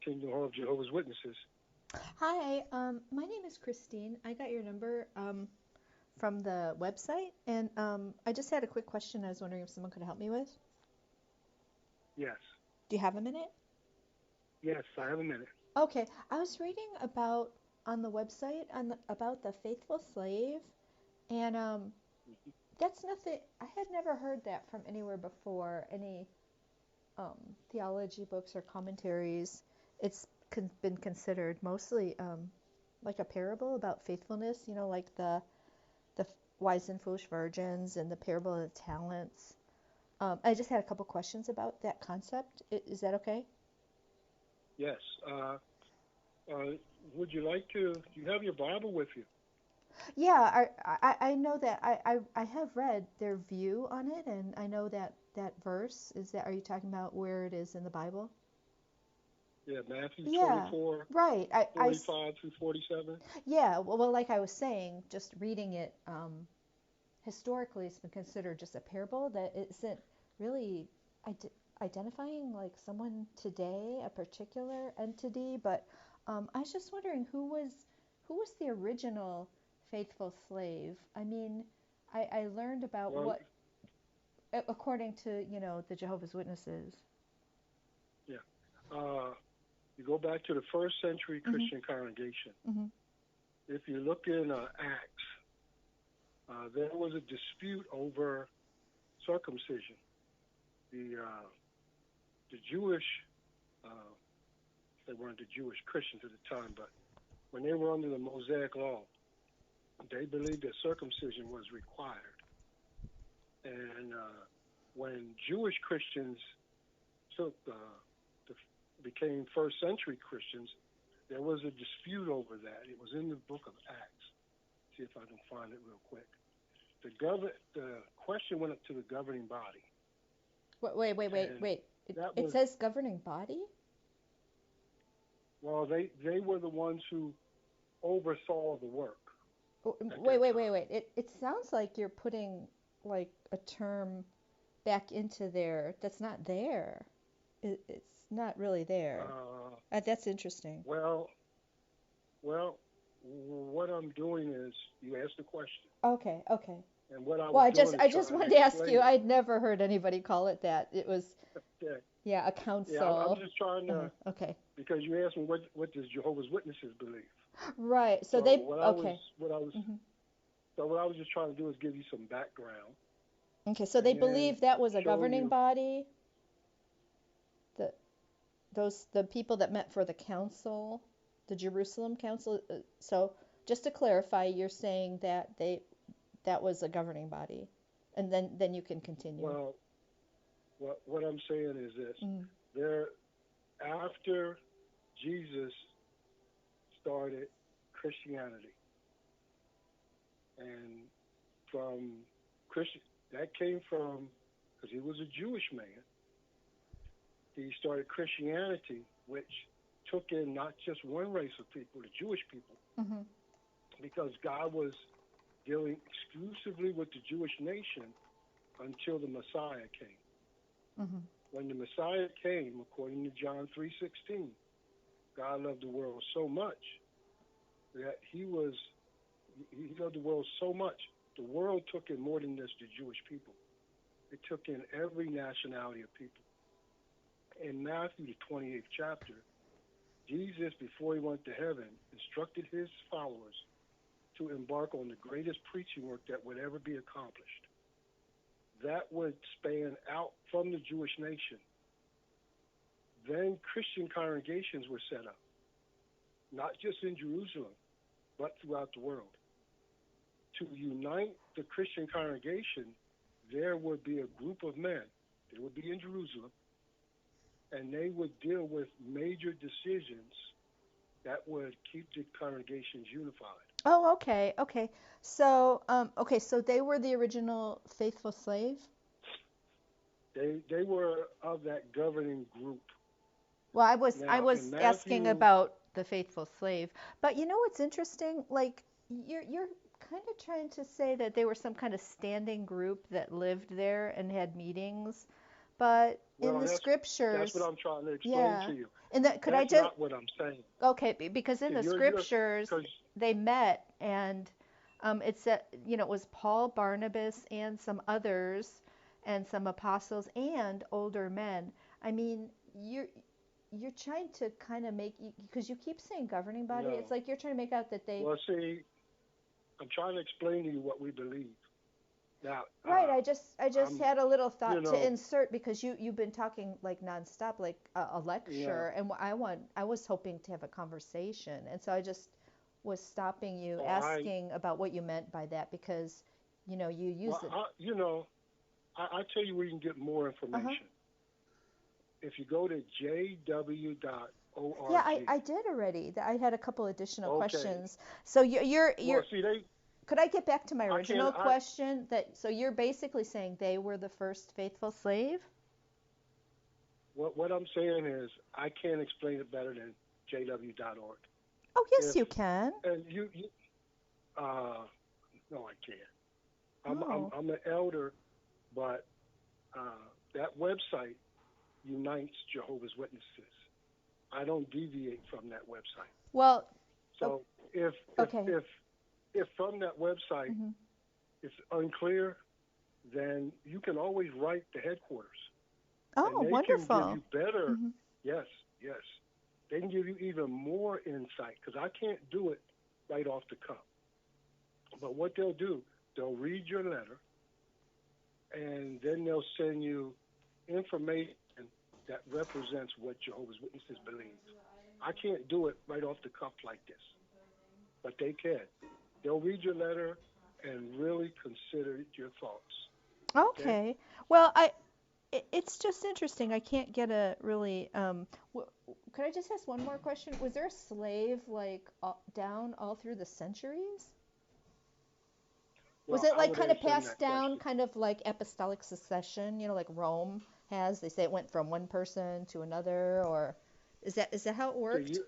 Kingdom Hall of Jehovah's Witnesses. Hi, my name is Christine. I got your number from the website, and I just had a quick question I was wondering if someone could help me with. Yes. Do you have a minute? Yes, I have a minute. Okay, I was reading about on the website about the faithful slave, and Mhm. that's nothing. I had never heard that from anywhere before. Any theology books or commentaries. It's been considered mostly like a parable about faithfulness. Like the wise and foolish virgins and the parable of the talents. I just had a couple questions about that concept. Is that okay? Yes. Uh, would you like to? Do you have your Bible with you? Yeah, I know that I have read their view on it, and I know that verse is that. Are you talking about where it is in the Bible? Yeah, Matthew Yeah, 24, right. 45 through 47. Yeah. Well, like I was saying, just reading it historically, it's been considered just a parable that isn't really ide- identifying like someone today, a particular entity. But I was just wondering who was the original faithful slave. I mean, I learned about Well, what according to the Jehovah's Witnesses. yeah. You go back to the first century Mhm. Christian congregation. Mhm. If you look in Acts, there was a dispute over circumcision. The Jewish, uh, they weren't the Jewish Christians at the time, but when they were under the Mosaic law, they believed that circumcision was required. And when Jewish Christians took the, became first century Christians, there was a dispute over that. It was in the book of Acts. See if I can find it real quick. The question went up to the governing body, and Wait. that It was says governing body? well, they were the ones who oversaw the work at Wait, that wait, wait, time. wait. It sounds like you're putting like a term back into there that's not there. It's not really there. Uh, That's interesting. well, well, what I'm doing is you asked a question, Okay, okay. and what I Well, was doing is I just trying to wanted to ask you. explain I'd never heard anybody call it that. It was, that. yeah, a Yeah, I'm council. just trying to Okay. because you asked me what does Jehovah's Witnesses believe. Right. So So they, okay. hmm what I was just trying to do is give you some background Okay. So they and then believe that was a show governing you. body. The the people that met for the council, the Jerusalem council. So just to clarify, you're saying that that was a governing body, and then you can continue. Well, what I'm saying is this: Mm. there after Jesus started Christianity, and from Christian that came from because he was a Jewish man. He started Christianity, which took in not just one race of people, the Jewish people, Mhm. because God was dealing exclusively with the Jewish nation until the Messiah came. Mhm. When the Messiah came, according to John 3:16, God loved the world so much that he loved the world so much. The world took in more than just the Jewish people. It took in every nationality of people. In Matthew, the 28th chapter, Jesus, before he went to heaven, instructed his followers to embark on the greatest preaching work that would ever be accomplished. That would span out from the Jewish nation. Then Christian congregations were set up, not just in Jerusalem, but throughout the world. To unite the Christian congregation, there would be a group of men. They would be in Jerusalem, and they would deal with major decisions that would keep the congregations unified. Oh, okay, okay. So, okay, so they were the original faithful slave. They were of that governing group. Well, I Now in was asking Matthew, about the faithful slave. But you know what's interesting? Like you're kind of trying to say that they were some kind of standing group that lived there and had meetings. But in Well, the that's what scriptures, I'm trying to explain yeah. to you. And that could I That's just not what I'm saying. okay, because in See, the you're scriptures because they met and it said, it was Paul, Barnabas, and some others, and some apostles and older men. I mean, you're trying to kind of make, because you keep saying governing body. It's no. like you're trying to make out that they. Well, see, I'm trying to explain to you what we believe. Now, Right. I just I'm, had a little you thought to know, insert, because you've been talking like nonstop, like a yeah. lecture, and I was hoping to have a conversation, and so I just was stopping you, Oh, asking about what you meant by that, because you use well, it. I tell you where you can get more Uh-huh. information. If you go to jw.org. Yeah, I did already. I had a couple additional Okay. questions. So Well, you're see, could I get back to my I can't, original question, that so you're basically saying they were the first faithful slave? what I'm saying is I can't explain it better than jw.org. Oh, yes, If, you can. and uh, no, I can't. Oh. I'm an elder, but that website unites Jehovah's Witnesses. I don't deviate from that website. Well, o- So if if okay. if if from that website Hmm. it's unclear, then you can always write the headquarters, and Oh, they can give wonderful. you better. Hmm. Yes, yes, they can give you even more insight because I can't do it right off the cuff. But what they'll do, they'll read your letter, and then they'll send you information that represents what Jehovah's Witnesses believe. I can't do it right off the cuff like this, but they can. They'll read your letter and really consider your thoughts. Okay? Okay. Well, it's just interesting. I can't get a really could I just ask one more question? Was there a slave like down all through the centuries? Was Well, it I like would kind of answer in passed that down, question. kind of like apostolic succession, like Rome has? They say it went from one person to another, or is that how it See, worked?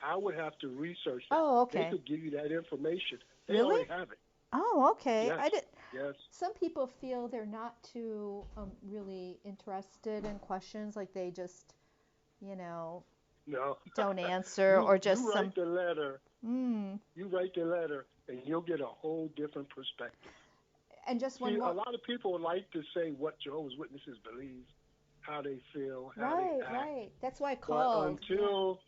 I would have to research that. Oh, They okay. could give you that information. They Really? already have it. Oh, okay. Yes, I did. yes. Some people feel they're not too really interested in questions, like they just, you know, No. don't answer, you or you just some. write the letter. Mm. You write the letter, and you'll get a whole different perspective. And just one See, a more. lot of people like to say what Jehovah's Witnesses believe, how they feel, how they Right, act, right. That's why I but called. Yeah, until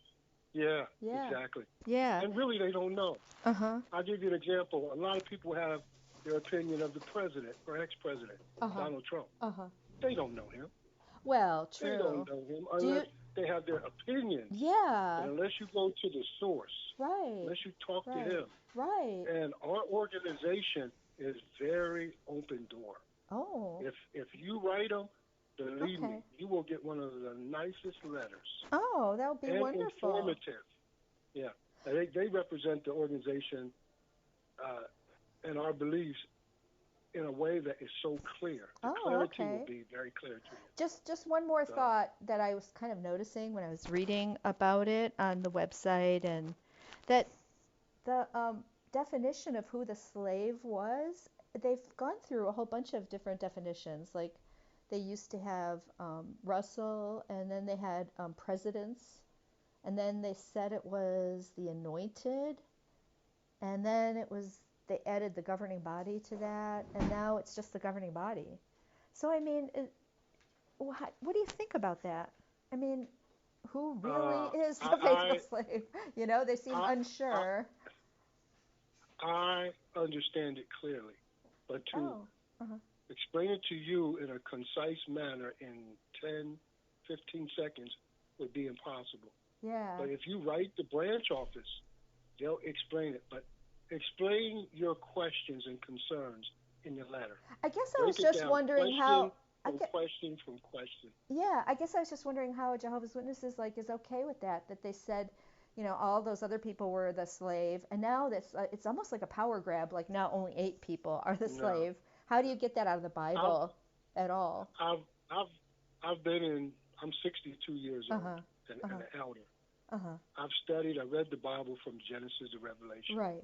yeah, yeah, exactly. yeah. And really, they don't know. Uh huh. I'll give you an example. A lot of people have their opinion of the president or ex-president, Uh huh. Donald Trump. Uh huh. They don't know him. Well, They don't true. know him Do unless you? they have their opinions. But Yeah. unless you go to the source, Right. unless you talk to Right. him, Right. and our organization is very open door. Oh. If you write them, believe me, Okay. you will get one of the nicest letters Oh, that would be and wonderful. informative. Yeah, they represent the organization and our beliefs in a way that is so clear. The Oh, clarity will okay. be very clear to you. Just one more So, thought that I was kind of noticing when I was reading about it on the website, and that the definition of who the slave was, they've gone through a whole bunch of different definitions. Like they used to have Russell, and then they had presidents, and then they said it was the anointed, and then it was they added the governing body to that, and now it's just the governing body. So I mean, what do you think about that? I mean, who really uh, is the faithful I, slave? They seem I, I, unsure. I understand it clearly, but to Oh, uh-huh. explain it to you in a concise manner in 10, 15 seconds would be impossible. Yeah. But if you write the branch office, they'll explain it. But explain your questions and concerns in your letter. I guess I was Break it just down wondering question how. I from get, question from question. yeah, I guess I was just wondering how Jehovah's Witnesses like is okay with that. That they said, all those other people were the slave, and now that's it's almost like a power grab. Like now only 8 people are the No. slave. How do you get that out of the I've Bible at all? I've I've I've been in. I'm 62 years Uh old huh. Uh and huh. an elder. Uh huh. I've studied. I read the Bible from Genesis to Revelation. Right.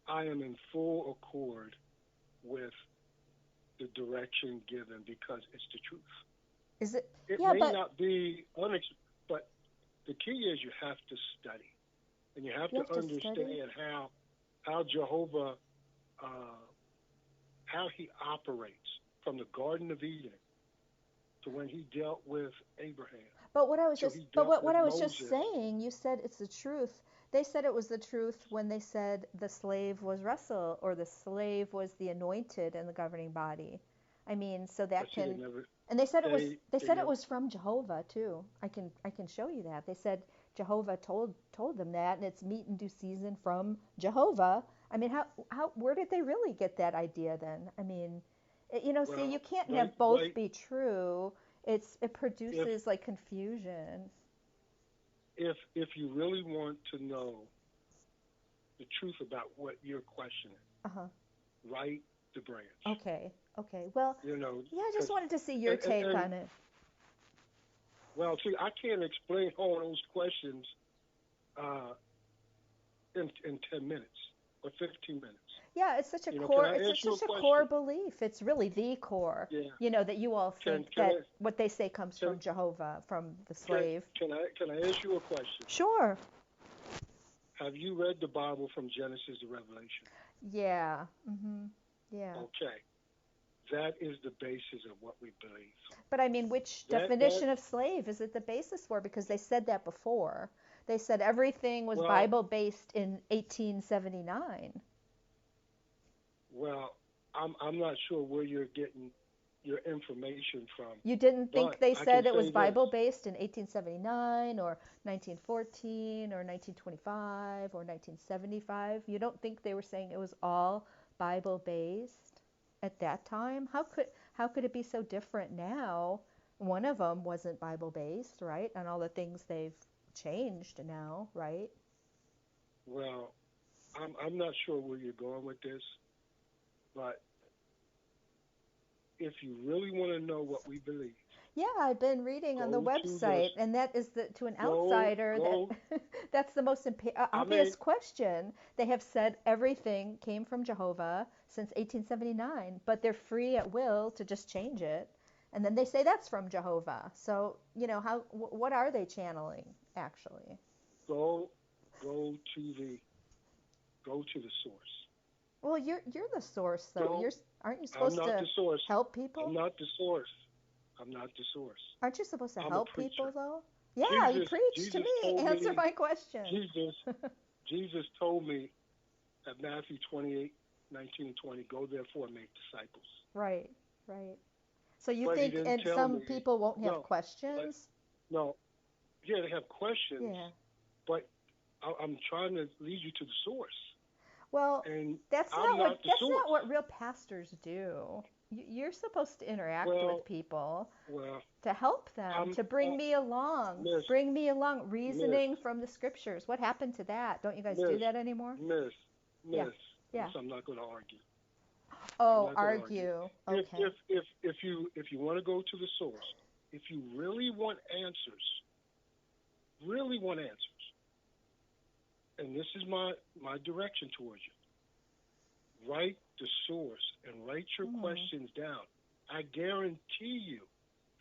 I am in full accord with the direction given because it's the truth. Is it? It Yeah, may but not be but the key is you have to study, and you have you to have to understand study. how Jehovah, how he operates from the Garden of Eden to when he dealt with Abraham. But what I was So just, he but dealt what with I was just Moses. saying, you said it's the truth. They said it was the truth when they said the slave was Russell or the slave was the anointed in the governing body. I mean, so But that see, can, and they said it was, they they said it never. was from Jehovah too. I can show you that. They said Jehovah told them that, and it's meat in due season from Jehovah. I mean, where did they really get that idea then? I mean, see, you Well, can't right, have both right. be true. It If produces like confusion. if you really want to know the truth about what you're questioning, Uh-huh. write the branch. Okay. Okay. Well, You know, yeah, I just because wanted to see your take and on it. well, see, I can't explain all those questions in 10 minutes or 15 minutes. Yeah, it's such a Can core. I It's ask you a such a core question? belief. It's really the core. Yeah. That you all Can think can that I what they say comes can from Jehovah, from the can slave. can I ask you a question? Sure. Have you read the Bible from Genesis to Revelation? Yeah. Mhm. Yeah. Okay. That is the basis of what we believe. But I mean, which That definition of slave is it the basis for? Because they said that before. They said everything was well, Bible based in 1879. well, I'm not sure where you're getting your information from, You didn't think but they I can said it was say this. Bible based in 1879 or 1914 or 1925 or 1975? You don't think they were saying it was all Bible based at that time? How could it be so different now? One of them wasn't Bible based, right? And all the things they've changed now, right? Well, I'm not sure where you're going with this, but if you really want to know what we believe, Yeah, I've been reading on the go to the website, and that is to an go outsider go. that's the most I obvious mean, question. They have said everything came from Jehovah since 1879, but they're free at will to just change it, and then they say that's from Jehovah. So what are they channeling actually? go go to the go to the source. Well, you're the source though. Go. Aren't you I'm supposed not the to source. help I'm people? not the source. I'm not the source. Aren't you supposed to I'm a help people preacher. though? Yeah, you Jesus preach to Jesus me. told Answer me my question. Jesus Jesus told me at Matthew 28:19-20, go therefore and make disciples. Right, right. So you But he think didn't and tell some me people won't have no. But questions? no, yeah, they have questions, Yeah. but I'm trying to lead you to the source, Well, and that's I'm not what not the that's not source. what real pastors do. You're supposed to interact with Well, people well, to help them, I'm to Miss bring me along, Miss reasoning from the scriptures. What happened to that? Don't you guys do Miss that anymore? Miss Yeah. Miss. Yeah. I'm not going to argue. I'm Oh, not going to argue. argue. If Okay. if if if you want to go to the source, if you really want answers, and this is my direction towards you, write the source and write your questions down. I guarantee you,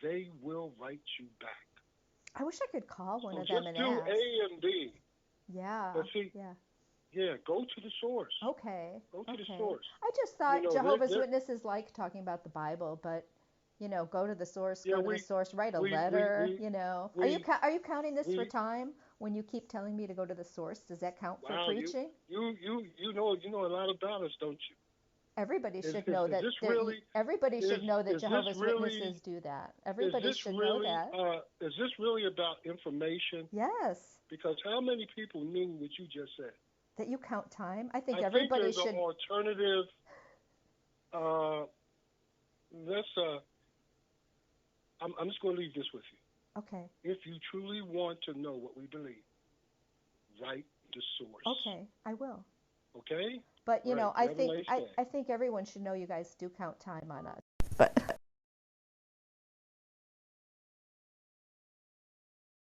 they will write you back. I wish I could call one So of them just and do ask. A and B. Yeah. But see, Yeah. yeah, go to the source. Okay. Go to the Okay. source. I just You thought know, Jehovah's Witnesses like talking about the Bible, but go to the source, yeah, go to the source, write a we, we, letter, we, Are you counting this for we, time when you keep telling me to go to the source? Does that count for wow, preaching? you know a lot about us, don't you? Everybody Is, should is, know is that this really, everybody should know that is this Jehovah's really, Witnesses do that. is Everybody this should know really, that. is this really about information? Yes. Because how many people knew what you just said? That you count time. I think I think everybody there's an should. alternative. Let's. I'm just going to leave this with you. Okay. If you truly want to know what we believe, write the source. Okay, I will. Okay? But Right. I You have a think nice day. I think everyone should know you guys do count time on us. But